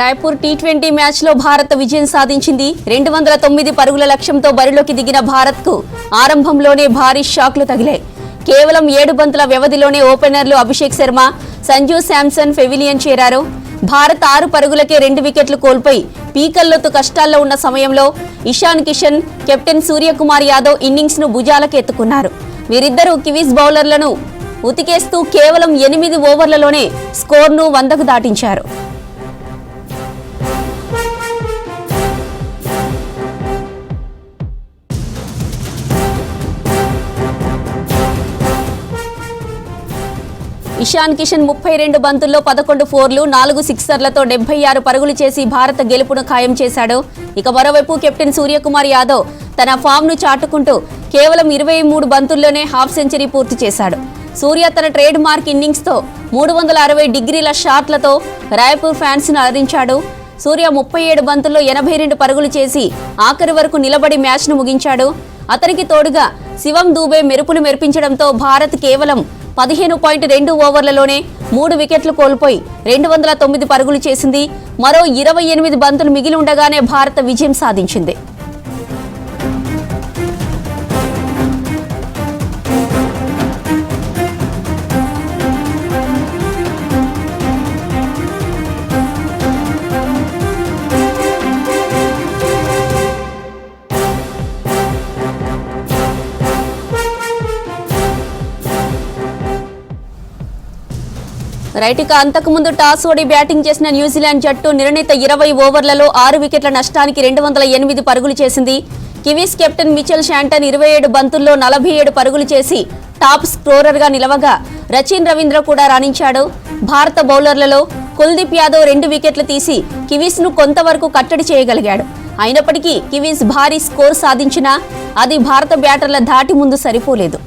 Raipur T20 మ్యాచ్లో భారత్ విజయం సాధించింది. 209 పరుగుల లక్ష్యంతో బరిలోకి దిగిన భారత్కు ఆరంభంలోనే భారీ షాక్లు తగిలాయి. కేవలం 7 బంతుల వ్యవధిలోనే ఓపెనర్లు అభిషేక్ శర్మ, సంజు శాంసన్ పెవిలియన్ చేరారు. భారత్ 6 పరుగులకే 2 వికెట్లు కోల్పోయి పీకల్లోతు కష్టాల్లో ఉన్న సమయంలో ఇషాన్ కిషన్, కెప్టెన్ సూర్యకుమార్ యాదవ్ ఇన్నింగ్స్ ను భుజాలకు ఎత్తుకున్నారు. వీరిద్దరూ కివీస్ బౌలర్లను ఉతికేస్తూ కేవలం 8 ఓవర్లలోనే స్కోర్ను 100కు దాటించారు. ఇషాన్ కిషన్ 32 బంతుల్లో 11 ఫోర్లు, 4 సిక్సర్లతో 76 పరుగులు చేసి భారత గెలుపును ఖాయం చేశాడు. ఇక మరోవైపు కెప్టెన్ సూర్యకుమార్ యాదవ్ తన ఫామ్ను చాటుకుంటూ కేవలం 23 బంతుల్లోనే హాఫ్ సెంచరీ పూర్తి చేశాడు. సూర్య తన ట్రేడ్ మార్క్ ఇన్నింగ్స్తో 360 డిగ్రీల షాట్లతో రాయ్పూర్ ఫ్యాన్స్ ను అలరించాడు. సూర్య 37 బంతుల్లో 82 పరుగులు చేసి ఆఖరి వరకు నిలబడి మ్యాచ్ను ముగించాడు. అతనికి తోడుగా శివం దూబే మెరుపులు మెరిపించడంతో భారత్ కేవలం 15.2 ఓవర్లలోనే 3 వికెట్లు కోల్పోయి 209 పరుగులు చేసింది. మరో 28 బంతులు మిగిలి ఉండగానే భారత విజయం సాధించింది. రైట్, అంతకుముందు టాస్ ఓడి బ్యాటింగ్ చేసిన న్యూజిలాండ్ జట్టు నిర్ణీత 20 ఓవర్లలో 6 వికెట్ల నష్టానికి 208 పరుగులు చేసింది. కివీస్ కెప్టెన్ మిచెల్ శాంటన్ 27 బంతుల్లో 47 పరుగులు చేసి టాప్ స్కోరర్గా నిలవగా రచిన్ రవీంద్ర కూడా రాణించాడు. భారత బౌలర్లలో కుల్దీప్ యాదవ్ 2 వికెట్లు తీసి కివీస్ ను కొంతవరకు కట్టడి చేయగలిగాడు. అయినప్పటికీ కివీస్ భారీ స్కోర్ సాధించినా అది భారత బ్యాటర్ల ధాటి ముందు సరిపోలేదు.